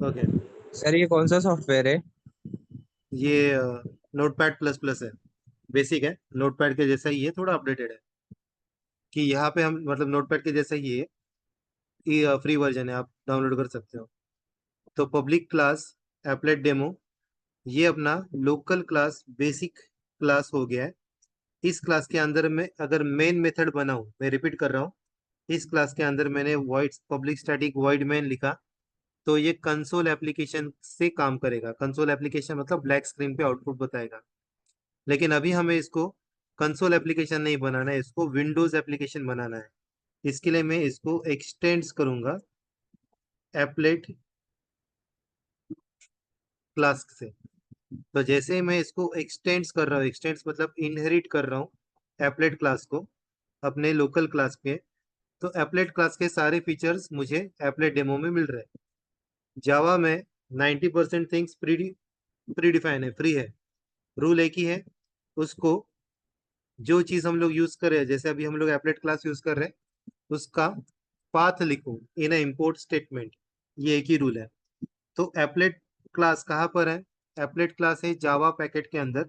Okay. Sir ये कौन सा सॉफ्टवेयर है? ये नोटपैड प्लस प्लस है। बेसिक है, नोटपैड के जैसा ही है, थोड़ा अपडेटेड है। कि यहाँ पे हम मतलब नोटपैड के जैसा ही है। ये फ्री वर्जन है, आप डाउनलोड कर सकते हो। तो पब्लिक क्लास एप्लेट डेमो, ये अपना लोकल क्लास बेसिक क्लास हो गया है। इस क्लास के अंदर में अगर मेन मेथड बनाऊं, मैं रिपीट कर रहा हूँ, इस क्लास के अंदर मैंने void public static void main लिखा, तो ये कंसोल एप्लीकेशन से काम करेगा। कंसोल एप्लीकेशन मतलब ब्लैक स्क्रीन पे आउटपुट बताएगा। लेकिन अभी हमें इसको कंसोल एप्लीकेशन नहीं बनाना है, इसको विंडोज एप्लीकेशन बनाना है। इसके लिए मैं इसको एक्सटेंड्स करूंगा एप्लेट क्लास से। तो जैसे ही मैं इसको एक्सटेंड्स कर रहा हूँ, एक्सटेंड्स मतलब इनहेरिट कर रहा हूँ एप्लेट क्लास को अपने लोकल क्लास के, तो एप्लेट क्लास के सारे फीचर्स मुझे एप्लेट डेमो में मिल रहे हैं। जावा में 90% थिंग्स प्री डिफाइन है, फ्री है। रूल एक ही है, उसको जो चीज हम लोग यूज कर रहे हैं, जैसे अभी हम लोग एप्लेट क्लास यूज कर रहे हैं, उसका पाथ लिखो इन इंपोर्ट स्टेटमेंट। ये एक ही रूल है। तो एप्लेट क्लास कहाँ पर है? एप्लेट क्लास है जावा पैकेट के अंदर।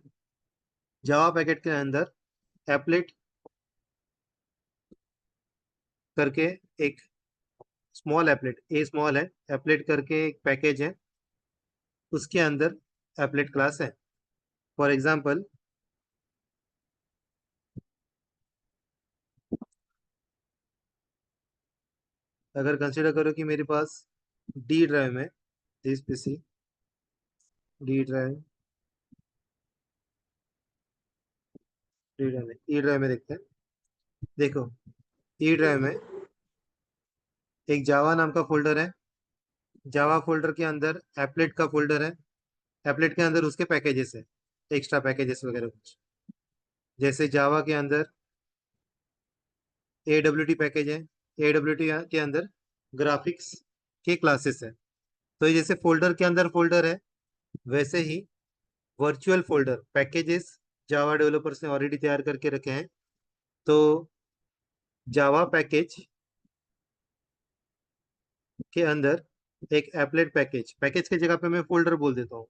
जावा पैकेट के अंदर एप्लेट करके एक स्मॉल एप्लेट, ए स्मॉल है, एप्लेट करके एक पैकेज है, उसके अंदर एप्लेट क्लास है। फॉर एग्जांपल, अगर कंसिडर करो कि मेरे पास डी ड्राइव में, this PC D drive, D drive में, ई ड्राइव में देखते हैं। देखो, ई ड्राइव में एक जावा नाम का फोल्डर है। जावा फोल्डर के अंदर एप्लेट का फोल्डर है। एप्लेट के अंदर उसके पैकेजेस है, एक्स्ट्रा पैकेजेस वगैरह कुछ। जैसे जावा के अंदर AWT पैकेज है, AWT के अंदर ग्राफिक्स के क्लासेस है। तो ये जैसे फोल्डर के अंदर फोल्डर है, वैसे ही वर्चुअल फोल्डर पैकेजेस जावा डेवलपर्स ने ऑलरेडी तैयार करके रखे हैं। तो जावा पैकेज के अंदर एक एप्लेट पैकेज, पैकेज की जगह पे मैं फोल्डर बोल देता हूँ।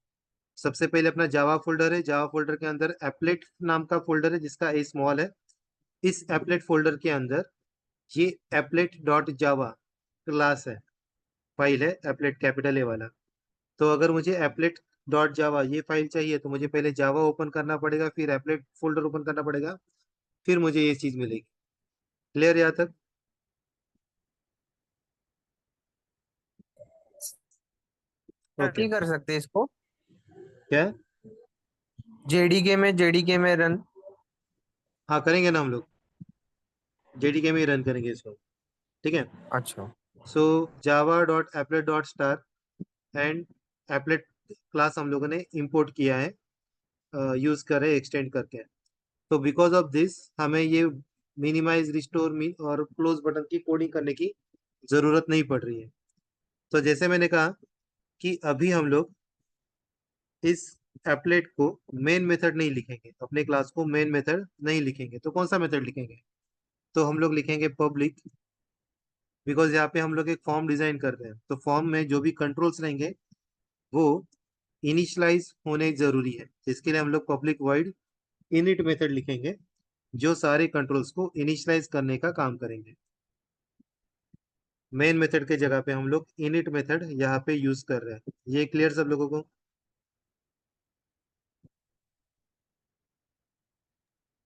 सबसे पहले अपना जावा फोल्डर है, जावा फोल्डर के अंदर एप्लेट नाम का फोल्डर है जिसका ए स्मॉल है। इस एप्लेट फोल्डर के अंदर ये एप्लेट डॉट जावा क्लास है, फाइल है, एप्लेट कैपिटल ए वाला। तो अगर मुझे एप्लेट डॉट जावा ये फाइल चाहिए, तो मुझे पहले जावा ओपन करना पड़ेगा, फिर एप्लेट फोल्डर ओपन करना पड़ेगा, फिर मुझे ये चीज मिलेगी। क्लियर यहाँ तक? ओके। नहीं कर सकते इसको? क्या? जेडीके में रन? हाँ, करेंगे ना हम लोग, जेडीके में ही रन करेंगे इसको। ठीक है। अच्छा। So java dot applet dot star and applet class हम लोगों ने इंपोर्ट किया है, यूज कर रहे हैं एक्सटेंड करके। तो बिकॉज ऑफ दिस हमें ये मिनिमाइज रिस्टोर मीन और क्लोज बटन की कोडिंग करने की जरूरत नहीं पड़ रही है। तो जैसे मैंने कहा कि अभी हम लोग इस एप्लेट को मेन मेथड नहीं लिखेंगे, अपने क्लास को मेन मेथड नहीं लिखेंगे, तो कौन सा मेथड लिखेंगे? तो हम लोग लिखेंगे पब्लिक। बिकॉज यहाँ पे हम लोग एक फॉर्म डिजाइन कर रहे हैं, तो फॉर्म में जो भी कंट्रोल्स रहेंगे वो इनिशियलाइज होने जरूरी है। इसके लिए हम लोग पब्लिक वॉइड इनिट मेथड लिखेंगे, जो सारे कंट्रोल्स को इनिशियलाइज करने का काम करेंगे। मेन मेथड के जगह पे हम लोग इनिट मेथड यहाँ पे यूज कर रहे हैं। ये क्लियर सब लोगों को?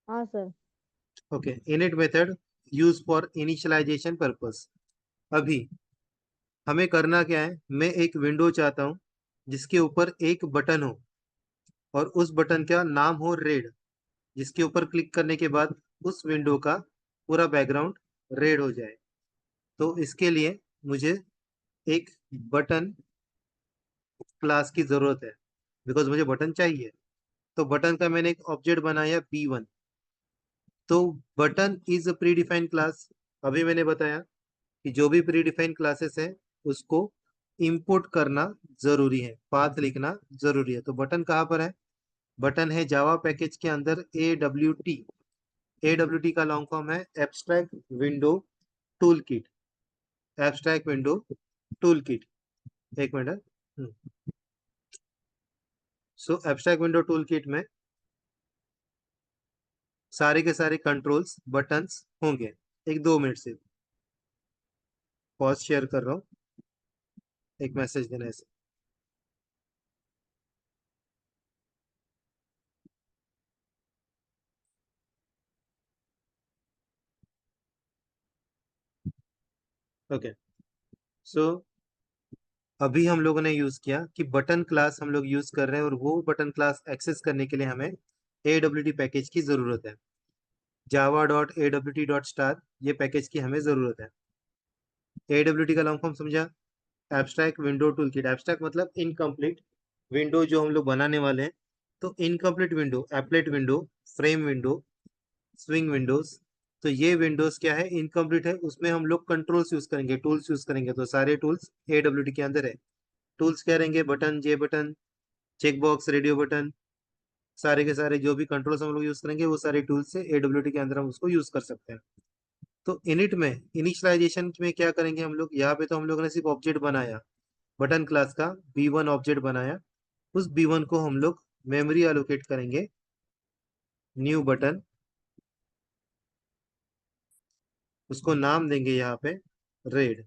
हाँ sir. Okay. Init method use for initialisation purpose. अभी हमें करना क्या है, मैं एक विंडो चाहता हूँ जिसके ऊपर एक बटन हो, और उस बटन का नाम हो रेड, जिसके ऊपर क्लिक करने के बाद उस विंडो का पूरा बैकग्राउंड रेड हो जाए। तो इसके लिए मुझे एक बटन क्लास की जरूरत है, बिकॉज मुझे बटन चाहिए। तो बटन का मैंने एक ऑब्जेक्ट बनाया B1। तो button is a pre defined class. अभी मैंने बताया कि जो भी प्री डिफाइंड क्लासेस है उसको इंपोर्ट करना जरूरी है, पाथ लिखना जरूरी है। तो बटन कहाँ पर है? बटन है जावा पैकेज के अंदर AWT। AWT का लॉन्ग फॉर्म है abstract window tool kit. Abstract window tool kit. एक मिनट। सो एब्स्ट्रैक्ट विंडो टूल किट में सारे के सारे कंट्रोल्स बटन्स होंगे। एक 2 मिनट से पॉज शेयर कर रहा हूँ, एक मैसेज देने से। ओके, सो अभी हम लोगों ने यूज किया कि बटन क्लास हम लोग यूज कर रहे हैं, और वो बटन क्लास एक्सेस करने के लिए हमें AWT पैकेज की जरूरत है। java.awt.star ये पैकेज की हमें जरूरत है। AWT का लॉन्ग फॉर्म समझा? Abstract window tool kit. Abstract मतलब इनकम्प्लीट विंडो जो हम लोग बनाने वाले हैं। तो incomplete window, applet window, frame window, swing Windows, तो ये विंडोज क्या है, इनकम्प्लीट है। उसमें हम लोग कंट्रोल्स यूज करेंगे, टूल्स यूज करेंगे। तो सारे टूल्स AWT के अंदर है। टूल्स क्या रहेंगे? Button, J button, check box, radio button, सारे के सारे जो भी कंट्रोल्स हम लोग यूज करेंगे वो सारे टूल्स से AWT के अंदर हम उसको यूज कर सकते हैं। तो इनिट में, इनिशियलाइजेशन में क्या करेंगे हम लोग? यहाँ पे तो हम लोगों ने सिर्फ ऑब्जेक्ट बनाया, बटन क्लास का B1 ऑब्जेक्ट बनाया। उस B1 को हम लोग मेमोरी एलोकेट करेंगे, न्यू बटन, उसको नाम देंगे यहाँ पे रेड।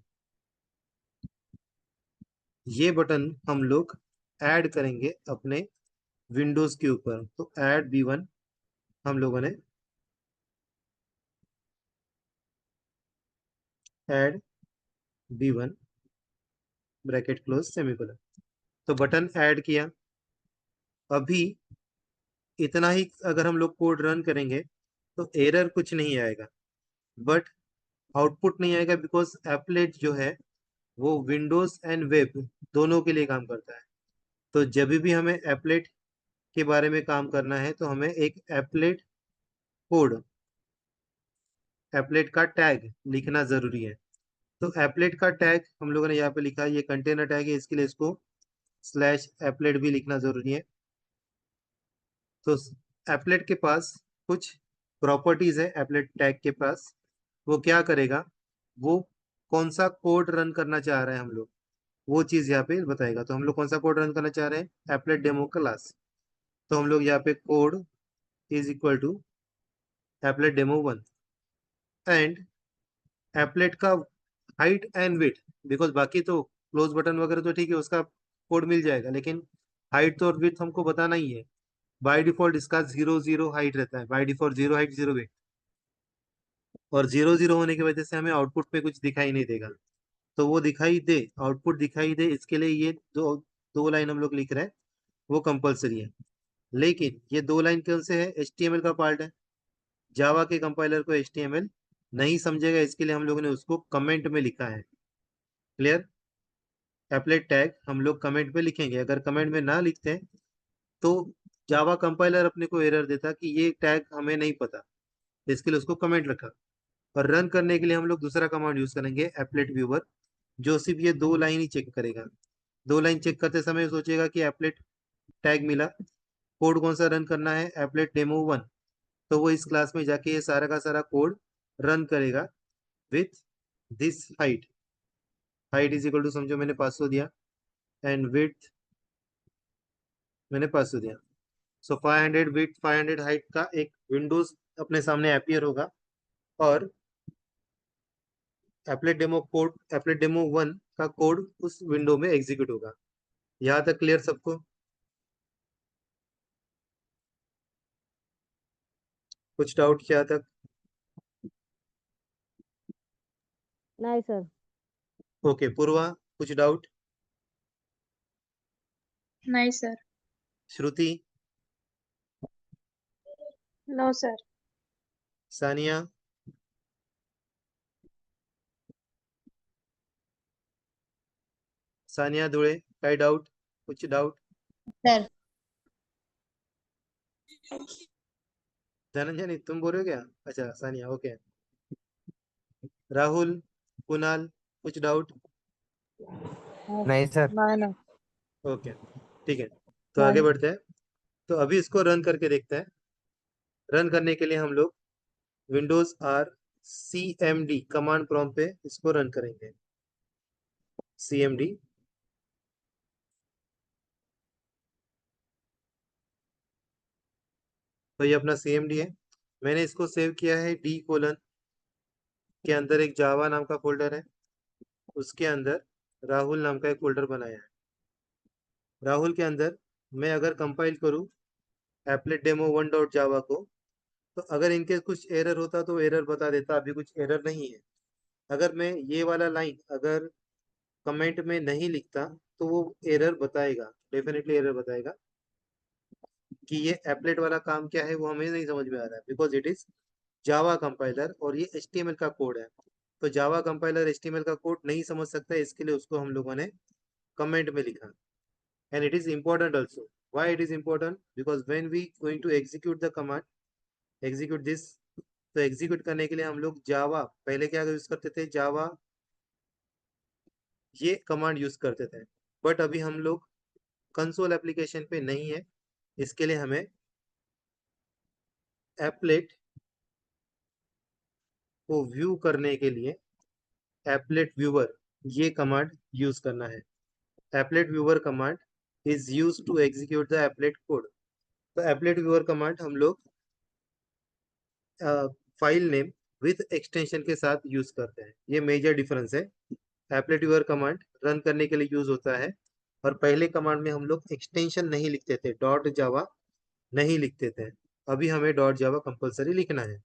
ये बटन हम लोग ऐड करेंगे अपने विंडोज के ऊपर। तो ऐड B1 हम लोगों ने add B1 bracket close semicolon, तो बटन ऐड किया। अभी इतना ही अगर हम लोग कोड रन करेंगे तो एरर कुछ नहीं आएगा, बट आउटपुट नहीं आएगा, बिकॉज एप्लेट जो है वो विंडोज एंड वेब दोनों के लिए काम करता है। तो जब भी हमें एप्लेट के बारे में काम करना है तो हमें एक एप्लेट कोड, एप्लेट का टैग लिखना जरूरी है। तो एप्लेट का टैग हम लोगों ने यहाँ पे लिखा है, ये कंटेनर टैग है, इसके लिए इसको स्लैश एप्लेट भी लिखना जरूरी है। तो एप्लेट के पास कुछ प्रॉपर्टीज है, एप्लेट टैग के पास। वो क्या करेगा, वो कौन सा कोड रन करना चाह रहे हैं हम लोग, वो चीज यहाँ पे बताएगा। तो हम लोग कौन सा कोड रन करना चाह रहे हैं? Applet demo class. तो हम लोग यहाँ पे code is equal to applet demo 1 and applet का हाइट एंड विड्थ, बिकॉज बाकी तो क्लोज बटन वगैरह तो ठीक है, उसका कोड मिल जाएगा, लेकिन हाइट तो और विड्थ हमको बताना ही है। बाय डिफॉल्ट इसका 0 0 हाइट रहता है, बाय डिफॉल्ट 0 हाइट 0 विड्थ, और 0 0 होने की वजह से हमें आउटपुट पे कुछ दिखाई नहीं देगा। तो वो दिखाई दे, आउटपुट दिखाई दे, इसके लिए ये दो दो लाइन हम लोग लिख रहे हैं, वो कंपलसरी है। लेकिन ये 2 लाइन कौन से है? HTML का पार्ट है। जावा के कंपाइलर को HTML नहीं समझेगा, इसके लिए हम लोगों ने उसको कमेंट में लिखा है। क्लियर? एप्लेट टैग हम लोग कमेंट में लिखेंगे। अगर कमेंट में ना लिखते हैं तो जावा कंपाइलर अपने को एरर देता कि ये टैग हमें नहीं पता, इसके लिए उसको कमेंट रखा। और रन करने के लिए हम लोग दूसरा कमांड यूज करेंगे, एप्लेट व्यूअर, जो सिर्फ ये 2 लाइन ही चेक करेगा। 2 लाइन चेक करते समय सोचेगा कि एप्लेट टैग मिला, कोड कौन सा रन करना है? Applet demo 1। तो वो इस क्लास में जाके ये सारा का सारा कोड रन करेगा with this height. Height is equal to, समझो मैंने 500 दिया, एंड विथ मैंने 500 दिया। सो 500 विथ 500 हाइट का एक विंडोज अपने सामने अपीयर होगा, और applet demo code, applet demo 1 का कोड उस विंडो में एग्जीक्यूट होगा। यहाँ तक क्लियर सबको? कुछ डाउट यहाँ तक? नहीं सर। ओके, पूर्वा कुछ डाउट? नहीं sir. Shruti? No sir. Sania? Sania Dhule, काय डाउट? कुछ डाउट? सर। धनंजय तुम बोल रहे हो क्या? अच्छा सानिया, ओके। राहुल, कुणाल, कुछ डाउट? नहीं सर। नहीं नहीं। ओके, ठीक है, तो आगे नहीं। बढ़ते हैं। तो अभी इसको रन करके देखते हैं। रन करने के लिए हम लोग Windows or CMD command prompt पे इसको रन करेंगे। CMD तो ये अपना CMD है। मैंने इसको सेव किया है D:, के अंदर एक जावा नाम का फोल्डर है, उसके अंदर राहुल नाम का एक फोल्डर बनाया है। राहुल के अंदर मैं अगर कंपाइल करूँ एप्लेट डेमो 1.java को, तो अगर इनके कुछ एरर होता तो एरर बता देता, अभी कुछ एरर नहीं है। अगर मैं ये वाला लाइन अगर कमेंट में नहीं लिखता तो वो एरर बताएगा, डेफिनेटली एरर बताएगा कि ये एप्लेट वाला काम क्या है, वो हमें नहीं समझ में आ रहा है, because it is Java compiler और ये HTML का कोड है। तो जावा कंपाइलर HTML का कोड नहीं समझ सकता, इसके लिए उसको हम लोगों ने कमेंट में लिखा। And it is important also. Why it is important? Because when we going to execute the command, execute this, तो एग्जीक्यूट करने के लिए हम लोग जावा, पहले क्या यूज करते थे, जावा ये कमांड यूज करते थे, बट अभी हम लोग कंसोल एप्लीकेशन पे नहीं है। इसके लिए हमें एप्लेट को व्यू करने के लिए एप्लेट व्यूअर ये कमांड यूज करना है। Applet viewer command is use to execute the applet code. तो एप्लेट व्यूअर कमांड हम लोग फाइल नेम विथ एक्सटेंशन के साथ यूज करते हैं, ये मेजर डिफरेंस है। एप्लेट व्यूअर कमांड रन करने के लिए यूज होता है, और पहले कमांड में हम लोग एक्सटेंशन नहीं लिखते थे, .java नहीं लिखते थे। अभी हमें .java कंपलसरी लिखना है।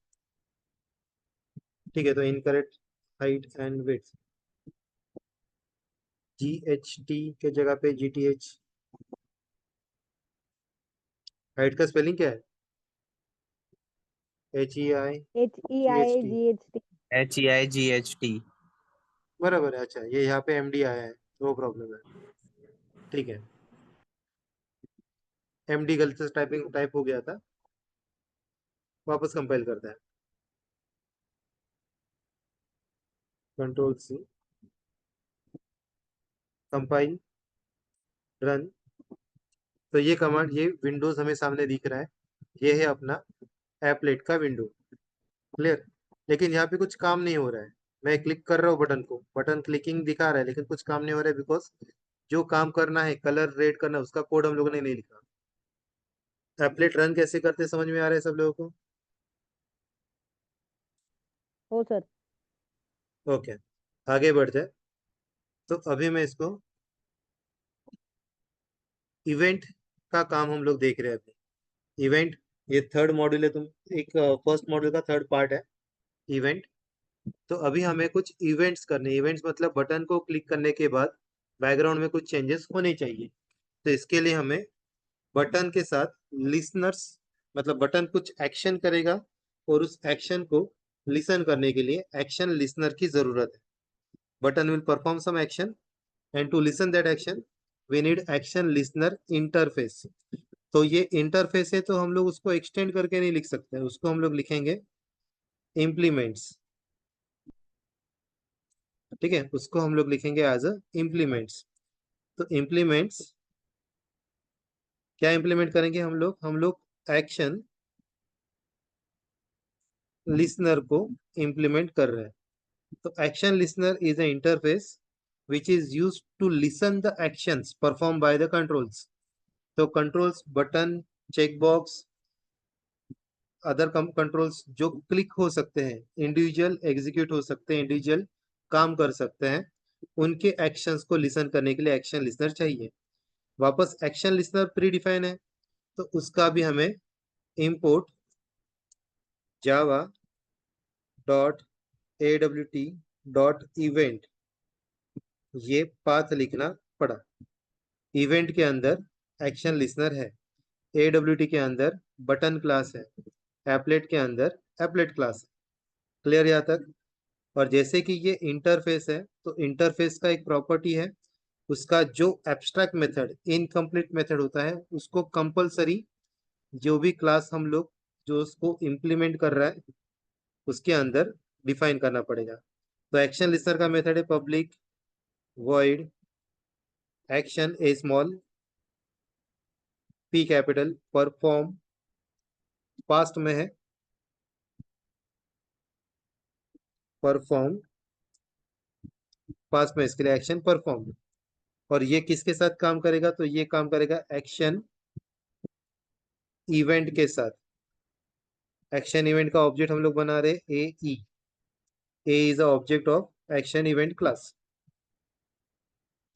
ठीक है, तो incorrect height and width, GHT के जगह पे GTH। हाइट का स्पेलिंग क्या है? HEIGHT। HEIGHT। HEIGHT। बराबर है। अच्छा, ये यहाँ पे MD आया है, नो प्रॉब्लम है। ठीक है, MD गलती से टाइपिंग टाइप हो गया था, वापस कंपाइल करता है। Ctrl+C, compile, run. तो ये कमांड, ये विंडोज हमें सामने दिख रहा है, ये है अपना एप्लेट का विंडो। क्लियर? लेकिन यहाँ पे कुछ काम नहीं हो रहा है। मैं क्लिक कर रहा हूँ बटन को, बटन क्लिकिंग दिखा रहा है, लेकिन कुछ काम नहीं हो रहा है, बिकॉज जो काम करना है, कलर रेड करना है, उसका कोड हम लोगों ने नहीं लिखा। एप्लेट रन कैसे करते समझ में आ रहा है सब लोगों को? हो सर। ओके, आगे बढ़ते हैं। तो अभी मैं इसको इवेंट का काम हम लोग देख रहे हैं अभी। इवेंट, ये थर्ड मॉड्यूल है, तुम एक फर्स्ट मॉड्यूल का थर्ड पार्ट है इवेंट। तो अभी हमें कुछ इवेंट्स करने, इवेंट्स मतलब बटन को क्लिक करने के बाद बैकग्राउंड में कुछ चेंजेस होने चाहिए। तो इसके लिए हमें बटन के साथ लिसनर्स, मतलब बटन कुछ एक्शन करेगा और उस एक्शन को लिसन करने के लिए एक्शन लिसनर की जरूरत है। Button will perform some action and to listen that action we need action listener interface. तो ये इंटरफेस है, तो हम लोग उसको एक्सटेंड करके नहीं लिख सकते, उसको हम लोग लिखेंगे इम्प्लीमेंट्स। ठीक है, उसको हम लोग लिखेंगे एज अ इम्प्लीमेंट्स। तो इम्प्लीमेंट्स क्या इम्प्लीमेंट करेंगे हम लोग एक्शन लिसनर को इम्प्लीमेंट कर रहे हैं। तो action listener is a interface which is used to listen the actions performed by the controls. तो controls, button, check box, other controls जो क्लिक हो सकते हैं, इंडिविजुअल एग्जीक्यूट हो सकते हैं, इंडिविजुअल काम कर सकते हैं, उनके एक्शंस को लिसन करने के लिए एक्शन लिसनर चाहिए। वापस एक्शन लिसनर प्री डिफाइन है, तो उसका भी हमें import Java dot AWT dot event ये पाथ लिखना पड़ा। इवेंट के अंदर एक्शन लिसनर है, AWT के अंदर बटन क्लास है, एप्लेट के अंदर एप्लेट क्लास है। क्लियर यहाँ तक? और जैसे कि ये इंटरफेस है, तो इंटरफेस का एक प्रॉपर्टी है, उसका जो एब्स्ट्रैक्ट मेथड, इनकम्प्लीट मेथड होता है, उसको कंपलसरी जो भी क्लास हम लोग जो उसको इम्प्लीमेंट कर रहा है उसके अंदर डिफाइन करना पड़ेगा। तो एक्शन लिस्टर का मेथड है public void action A small P capital perform, past में है परफॉर्म, पास्ट में इसके लिए एक्शन परफॉर्म। और ये किसके साथ काम करेगा? तो ये काम करेगा एक्शन इवेंट के साथ। एक्शन इवेंट का ऑब्जेक्ट हम लोग बना रहे A E. A is a object of action event class.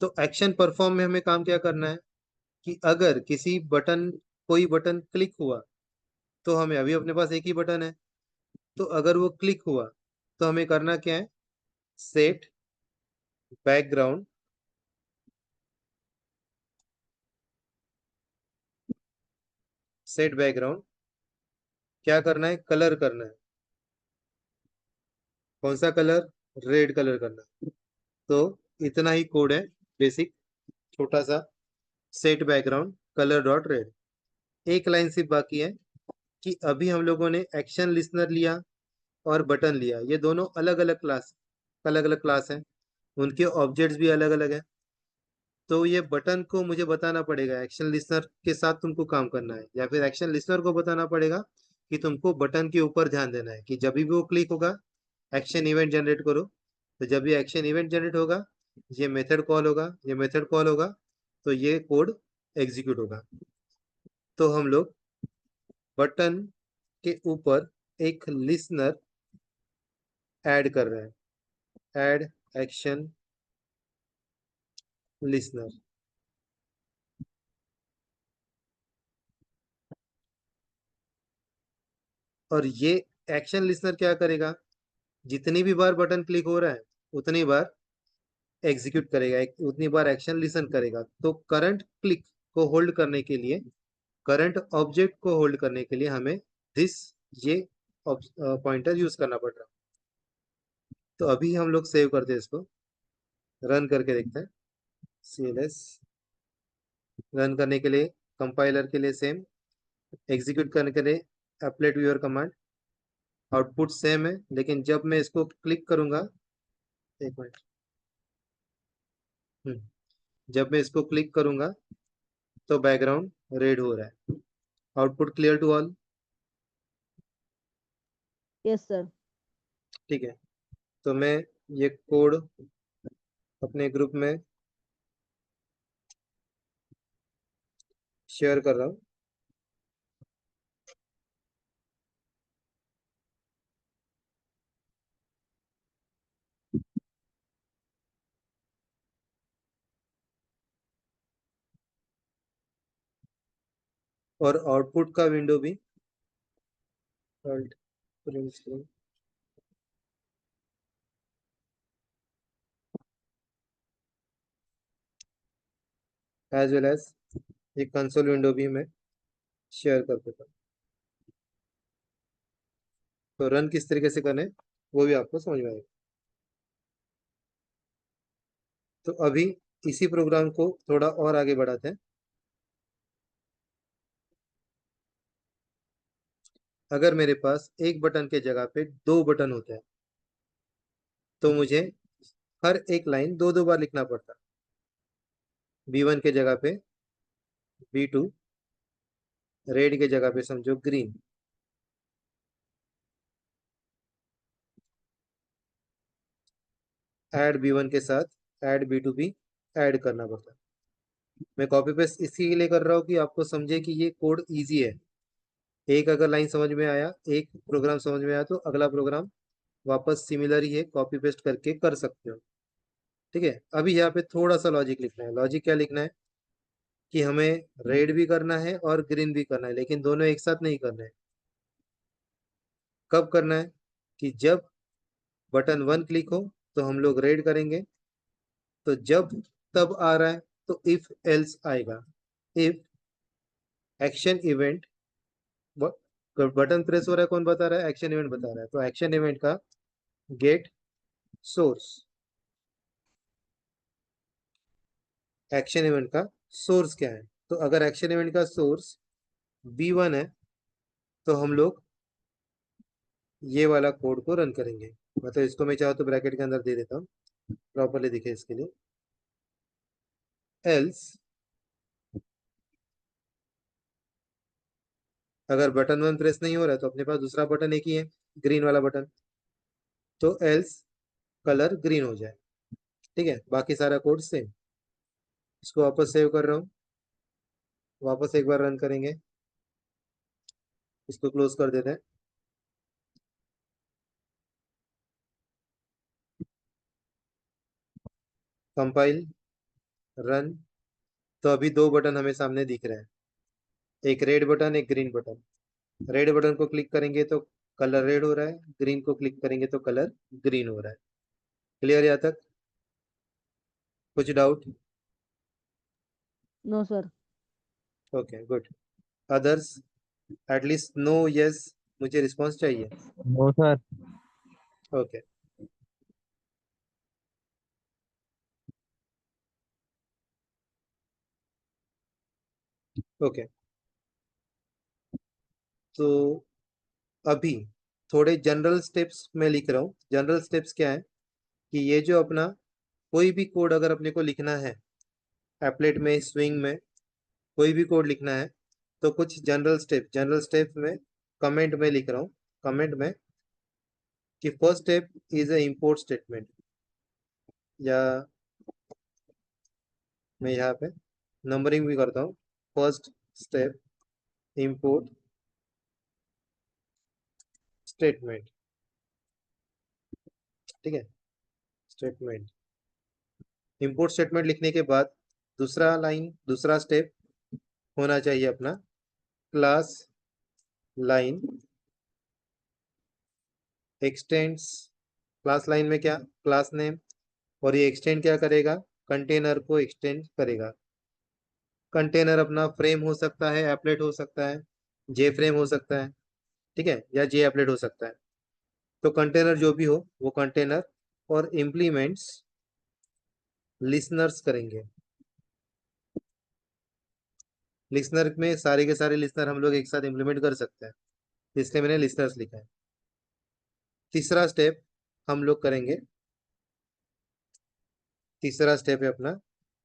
तो एक्शन परफॉर्म में हमें काम क्या करना है कि अगर किसी बटन कोई बटन क्लिक हुआ तो हमें अभी अपने पास एक ही बटन है, तो अगर वो क्लिक हुआ तो हमें करना क्या है, सेट बैकग्राउंड, सेट बैकग्राउंड क्या करना है, कलर करना है। कौन सा कलर? रेड कलर करना है। तो इतना ही कोड है, बेसिक छोटा सा, set background colour dot red. एक लाइन सिर्फ बाकी है कि अभी हम लोगों ने एक्शन लिसनर लिया और बटन लिया, ये दोनों अलग अलग क्लास हैं, उनके ऑब्जेक्ट्स भी अलग अलग हैं। तो ये बटन को मुझे बताना पड़ेगा एक्शन लिसनर के साथ तुमको काम करना है, या फिर एक्शन लिसनर को बताना पड़ेगा कि तुमको बटन के ऊपर ध्यान देना है कि जब भी वो क्लिक होगा एक्शन इवेंट जनरेट करो। तो जब भी एक्शन इवेंट जनरेट होगा ये मेथड कॉल होगा, ये मेथड कॉल होगा तो ये कोड एग्जीक्यूट होगा। तो हम लोग बटन के ऊपर एक लिसनर ऐड कर रहे हैं, ऐड एक्शन लिसनर। और ये एक्शन लिसनर क्या करेगा, जितनी भी बार बटन क्लिक हो रहा है उतनी बार एग्जीक्यूट करेगा, उतनी बार एक्शन लिसन करेगा। तो करंट क्लिक को होल्ड करने के लिए, करंट ऑब्जेक्ट को होल्ड करने के लिए हमें दिस ये पॉइंटर यूज करना पड़ रहा। तो अभी हम लोग सेव करते हैं, इसको रन करके देखते हैं। CLS रन करने के लिए, कंपाइलर के लिए सेम, एग्जीक्यूट करने के लिए apply to your command. Output same है, लेकिन जब मैं इसको क्लिक करूंगा, एक मिनट, जब मैं इसको क्लिक करूंगा तो बैकग्राउंड रेड हो रहा है। Output clear to all? Yes sir. ठीक है, तो मैं ये कोड अपने ग्रुप में शेयर कर रहा हूँ। और आउटपुट का विंडो भी एज वेल एज एक कंसोल विंडो भी मैं शेयर कर देता हूँ। तो रन किस तरीके से करना है वो भी आपको समझ में आएगा। तो अभी इसी प्रोग्राम को थोड़ा और आगे बढ़ाते हैं। अगर मेरे पास एक बटन के जगह पे दो बटन होते हैं तो मुझे हर एक लाइन दो दो बार लिखना पड़ता। B1 के जगह पे B2, रेड के जगह पे समझो ग्रीन। ऐड B1 के साथ ऐड B2 भी ऐड करना पड़ता। मैं कॉपी पेस्ट इसी लिए कर रहा हूँ कि आपको समझे कि ये कोड इजी है। एक अगर लाइन समझ में आया, एक प्रोग्राम समझ में आया तो अगला प्रोग्राम वापस सिमिलर ही है, कॉपी पेस्ट करके कर सकते हो। ठीक है, अभी यहाँ पे थोड़ा सा लॉजिक लिखना है। लॉजिक क्या लिखना है कि हमें रेड भी करना है और ग्रीन भी करना है, लेकिन दोनों एक साथ नहीं करना है। कब करना है कि जब बटन 1 क्लिक हो तो हम लोग रेड करेंगे, तो जब तब आ रहा है तो इफ एल्स आएगा। If action event, button press हो रहा है, कौन बता रहा है? एक्शन इवेंट बता रहा है। तो एक्शन इवेंट का गेट सोर्स, एक्शन इवेंट का सोर्स क्या है? तो अगर एक्शन इवेंट का सोर्स B1 है तो हम लोग ये वाला कोड को रन करेंगे। मतलब इसको मैं चाहूँ तो ब्रैकेट के अंदर दे देता हूँ, प्रॉपरली दिखे इसके लिए। एल्स, अगर बटन 1 प्रेस नहीं हो रहा है तो अपने पास दूसरा बटन एक ही है, ग्रीन वाला बटन, तो एल्स कलर ग्रीन हो जाए। ठीक है, बाकी सारा कोड सेम। इसको वापस सेव कर रहा हूँ, वापस एक बार रन करेंगे, इसको क्लोज कर देते हैं। Compile, run. तो अभी दो बटन हमें सामने दिख रहे हैं, एक रेड बटन, एक ग्रीन बटन। रेड बटन को क्लिक करेंगे तो कलर रेड हो रहा है, ग्रीन को क्लिक करेंगे तो कलर ग्रीन हो रहा है। क्लियर यहाँ तक? कुछ doubt? No sir. Okay, good. Others? At least no, yes, मुझे रिस्पॉन्स चाहिए। No sir. Okay, okay. तो अभी थोड़े जनरल स्टेप्स मैं लिख रहा हूँ। जनरल स्टेप्स क्या है कि ये जो अपना कोई भी कोड अगर अपने को लिखना है, एप्लेट में, स्विंग में, कोई भी कोड लिखना है, तो कुछ जनरल स्टेप में कमेंट में लिख रहा हूँ। कमेंट में कि first step is a import statement, या मैं यहाँ पे नंबरिंग भी करता हूँ। फर्स्ट स्टेप इंपोर्ट स्टेटमेंट, ठीक है, स्टेटमेंट। इंपोर्ट स्टेटमेंट लिखने के बाद दूसरा स्टेप होना चाहिए अपना class line x tends. Class line में क्या? Class name. और ये एक्सटेंड क्या करेगा? कंटेनर को एक्सटेंड करेगा। कंटेनर अपना फ्रेम हो सकता है, एप्लेट हो सकता है, जे फ्रेम हो सकता है, ठीक है, या जे एप्लेट हो सकता है। तो कंटेनर जो भी हो वो कंटेनर, और इम्प्लीमेंट्स लिसनर्स करेंगे। लिसनर में सारे के सारे लिसनर हम लोग एक साथ इम्प्लीमेंट कर सकते हैं, इसलिए मैंने लिसनर्स लिखा है। तीसरा स्टेप हम लोग करेंगे, तीसरा स्टेप है अपना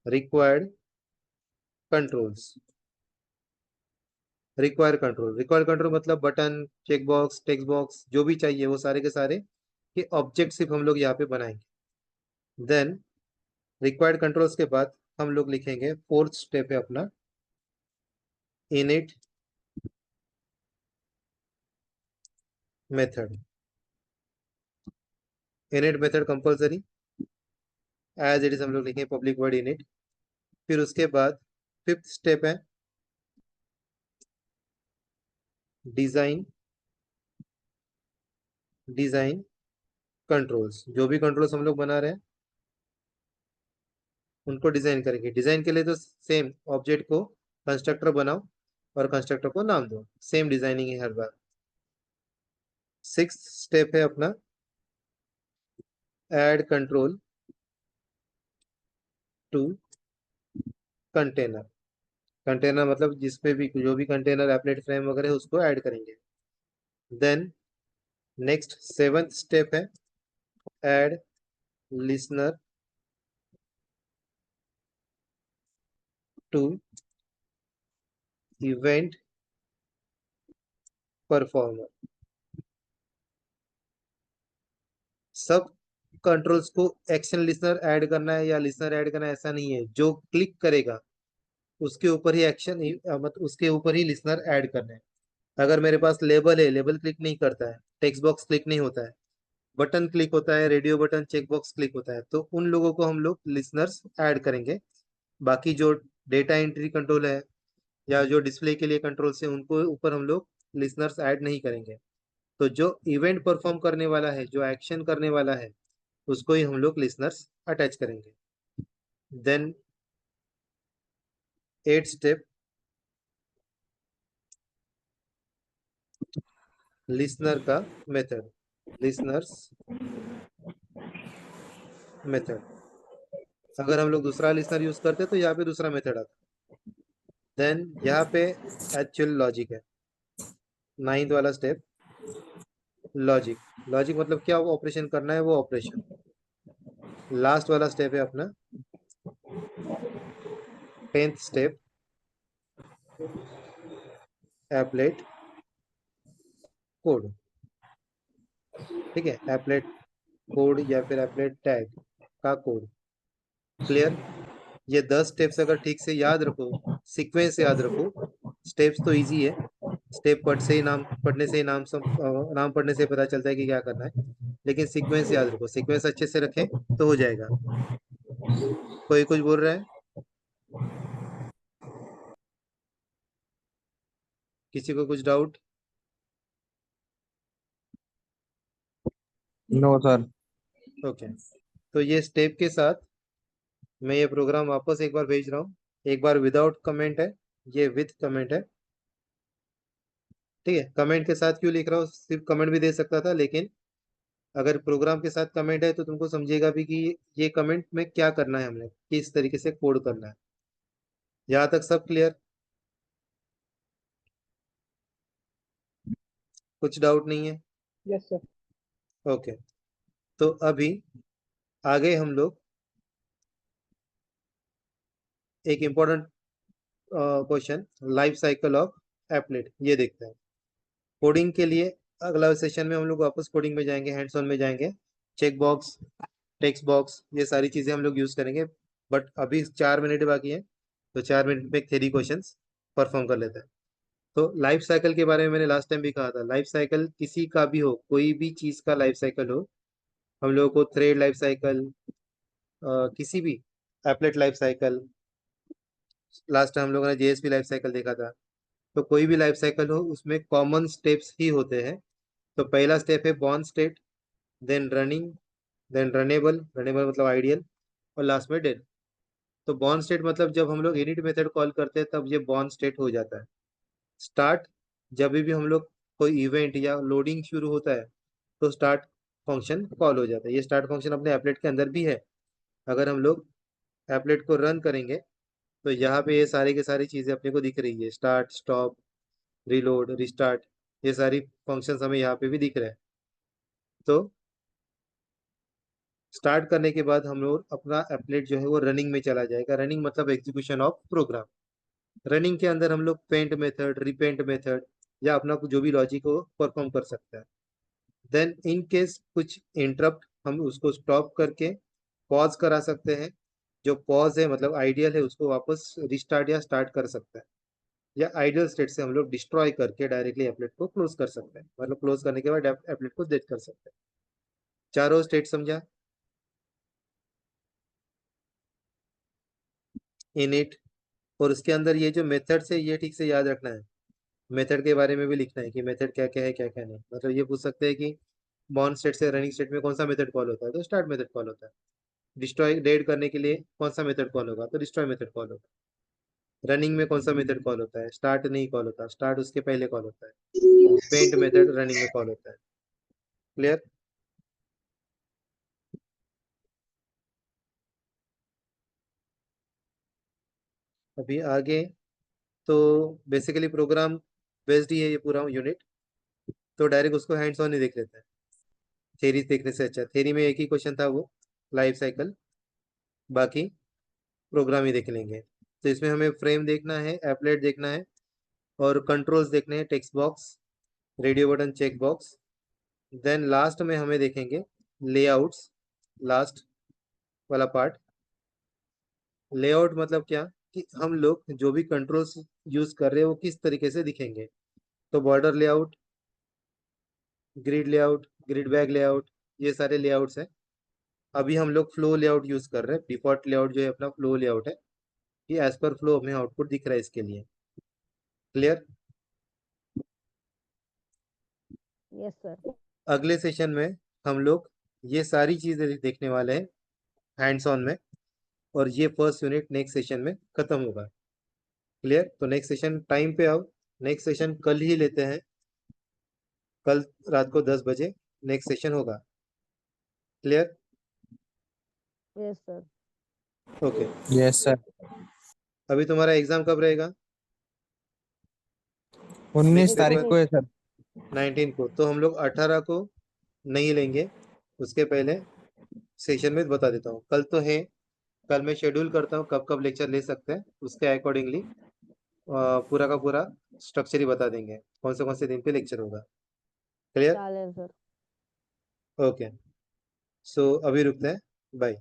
रिक्वायर्ड कंट्रोल्स। रिक्वायर्ड कंट्रोल मतलब button, check box, text box, जो भी चाहिए वो सारे के सारे के ऑब्जेक्ट सिर्फ हम लोग यहाँ पे बनाएंगे। देन रिक्वायर्ड कंट्रोल्स के बाद हम लोग लिखेंगे, फोर्थ स्टेप है अपना init method. Init method compulsory as it is हम लोग लिखेंगे पब्लिक वर्ड इनिट। फिर उसके बाद फिफ्थ स्टेप है डिजाइन डिजाइन कंट्रोल्स। जो भी कंट्रोल्स हम लोग बना रहे हैं उनको डिजाइन करेंगे। डिजाइन के लिए तो सेम ऑब्जेक्ट को कंस्ट्रक्टर बनाओ और कंस्ट्रक्टर को नाम दो, सेम डिजाइनिंग है हर बार। सिक्स्थ स्टेप है अपना add control to container. Container मतलब जिसपे भी जो भी कंटेनर एप्लेट फ्रेम वगैरह है उसको ऐड करेंगे। देन नेक्स्ट सेवंथ स्टेप है add listener to event performer. सब कंट्रोल्स को एक्शन लिसनर ऐड करना है या लिसनर ऐड करना है ऐसा नहीं है, जो क्लिक करेगा उसके ऊपर ही एक्शन, मतलब उसके ऊपर ही लिसनर ऐड करना है। अगर मेरे पास लेबल है, लेबल क्लिक नहीं करता है, टेक्स्ट बॉक्स क्लिक नहीं होता है, बटन क्लिक होता है, radio button, check box click होता है, तो उन लोगों को हम लोग लिसनर्स ऐड करेंगे। बाकी जो डेटा एंट्री कंट्रोल है या जो डिस्प्ले के लिए कंट्रोल्स है उनको ऊपर हम लोग लिसनर्स ऐड नहीं करेंगे। तो जो इवेंट परफॉर्म करने वाला है, जो एक्शन करने वाला है, उसको ही हम लोग लिसनर्स अटैच करेंगे। देन एट स्टेप लिसनर का मेथड, लिसनर्स मेथड। अगर हम लोग दूसरा लिसनर यूज करते तो यहाँ पे दूसरा मेथड आता। देन यहाँ पे एक्चुअल लॉजिक है, नाइन्थ वाला स्टेप लॉजिक। लॉजिक मतलब क्या ऑपरेशन करना है वो ऑपरेशन। लास्ट वाला स्टेप है अपना टेंथ स्टेप एप्लेट कोड, ठीक है, एप्लेट कोड या फिर एप्लेट टैग का कोड। क्लियर? ये 10 स्टेप्स अगर ठीक से याद रखो, सीक्वेंस याद रखो, स्टेप्स तो इजी है, स्टेप पढ़ने से ही नाम पढ़ने से पता चलता है कि क्या करना है, लेकिन सीक्वेंस याद रखो, सीक्वेंस अच्छे से रखें तो हो जाएगा। कोई कुछ बोल रहा है? किसी को कुछ डाउट? No sir. ओके, तो ये स्टेप के साथ मैं ये प्रोग्राम वापस एक बार भेज रहा हूँ। एक बार विदाउट कमेंट है, ये विथ कमेंट है। ठीक है, कमेंट के साथ क्यों लिख रहा हूँ, सिर्फ कमेंट भी दे सकता था, लेकिन अगर प्रोग्राम के साथ कमेंट है तो तुमको समझिएगा भी कि ये कमेंट में क्या करना है, हमने किस तरीके से कोड करना है। यहाँ तक सब क्लियर? कुछ डाउट नहीं है? Yes sir. ओके, तो अभी आगे हम लोग एक important question, life cycle of applet, ये देखते हैं। कोडिंग के लिए अगला सेशन में हम लोग वापस कोडिंग में जाएंगे, हैंड्स ऑन में जाएंगे। चेक बॉक्स, टेक्स्ट बॉक्स, ये सारी चीजें हम लोग यूज करेंगे। बट अभी 4 मिनट बाकी है, तो 4 मिनट में थ्योरी क्वेश्चंस परफॉर्म कर लेते हैं। तो लाइफ साइकिल के बारे में मैंने लास्ट टाइम भी कहा था, लाइफ साइकिल किसी का भी हो, कोई भी चीज का लाइफ साइकिल हो, हम लोगों को थ्रेड लाइफ साइकिल, किसी भी applet life cycle, last time हम लोगों ने जेएसपी लाइफ साइकिल देखा था। तो कोई भी लाइफ साइकिल हो उसमें कॉमन स्टेप्स ही होते हैं। तो पहला स्टेप है born state, then running, then runnable, runnable मतलब आइडियल, और लास्ट में डेड। तो बॉर्न स्टेट मतलब जब हम लोग इनिट मेथड कॉल करते हैं तब ये बॉर्न स्टेट हो जाता है। स्टार्ट, जब भी हम लोग कोई इवेंट या लोडिंग शुरू होता है तो स्टार्ट फंक्शन कॉल हो जाता है। ये स्टार्ट फंक्शन अपने एप्लेट के अंदर भी है। अगर हम लोग एप्लेट को रन करेंगे तो यहाँ पे ये सारी की सारी चीजें अपने को दिख रही है, स्टार्ट, स्टॉप, रिलोड, रिस्टार्ट, ये सारी फंक्शंस हमें यहाँ पे भी दिख रहे हैं। तो स्टार्ट करने के बाद हम लोग अपना एप्लेट जो है वो रनिंग में चला जाएगा। रनिंग मतलब एग्जीक्यूशन ऑफ प्रोग्राम। रनिंग के अंदर हम लोग पेंट मेथड, रिपेंट मेथड या अपना जो भी लॉजिक हो परफॉर्म कर सकते हैं। देन इन केस कुछ इंटरप्ट, हम उसको स्टॉप करके पॉज करा सकते हैं। जो पॉज है मतलब आइडियल है, उसको वापस रिस्टार्ट या स्टार्ट कर सकते हैं। या आइडियल स्टेट से हम लोग डिस्ट्रॉय करके डायरेक्टली एप्लेट को क्लोज कर सकते हैं, मतलब क्लोज करने के बाद एप्लेट को डेट कर सकते हैं। चारों स्टेट समझा? इनिट, और उसके अंदर ये जो मेथड से, ये ठीक से याद रखना है। मेथड के बारे में भी लिखना है कि मेथड क्या क्या है, क्या क्या नहीं। मतलब ये पूछ सकते हैं कि बॉर्न स्टेट से रनिंग स्टेट में कौन सा मेथड कॉल होता है, तो स्टार्ट मेथड कॉल होता है। डिस्ट्रॉय डेड करने के लिए कौन सा मेथड कॉल होगा, तो डिस्ट्रॉय मेथड कॉल होगा। रनिंग में कौन सा मेथड कॉल होता है, स्टार्ट नहीं कॉल होता, स्टार्ट उसके पहले कॉल होता है। पेंट मेथड रनिंग में कॉल होता है। क्लियर? अभी आगे तो बेसिकली प्रोग्राम बेस्ड ही है ये पूरा यूनिट, तो डायरेक्ट उसको हैंड्स ऑन ही देख लेते हैं। थेरी देखने से अच्छा, थेरी में एक ही क्वेश्चन था वो लाइफ साइकिल, बाकी प्रोग्राम ही देख लेंगे। तो इसमें हमें फ्रेम देखना है, एप्लेट देखना है, और कंट्रोल्स देखने हैं, text box, radio button, check box. Then last में हमें देखेंगे लेआउट्स, लास्ट वाला पार्ट। लेआउट मतलब क्या, कि हम लोग जो भी कंट्रोल्स यूज कर रहे हैं वो किस तरीके से दिखेंगे। तो border layout, grid layout, grid bag layout, ये सारे लेआउट्स हैं। अभी हम लोग फ्लो लेआउट यूज कर रहे हैं। डिफॉल्ट लेआउट जो है अपना फ्लो लेआउट है, कि एज पर फ्लो हमें आउटपुट दिख रहा है इसके लिए। क्लियर? Yes sir. अगले सेशन में हम लोग ये सारी चीजें देखने वाले हैं हैंड्स ऑन में, और ये फर्स्ट यूनिट नेक्स्ट सेशन में खत्म होगा। क्लियर? तो नेक्स्ट सेशन टाइम पे आओ। नेक्स्ट सेशन कल ही लेते हैं, कल रात को 10 बजे नेक्स्ट सेशन होगा। Clear? Yes sir. Okay. Yes sir. अभी तुम्हारा एग्जाम कब रहेगा? 19 नेक्स्ट तारीख पेपर को है सर। 19 को, तो हम लोग 18 को नहीं लेंगे, उसके पहले सेशन में बता देता हूँ। कल तो है, कल मैं शेड्यूल करता हूँ कब कब लेक्चर ले सकते हैं, उसके अकॉर्डिंगली पूरा का पूरा स्ट्रक्चर ही बता देंगे कौन से दिन पे लेक्चर होगा। क्लियर? चालेल सर। ओके, सो अभी रुकते हैं, बाय।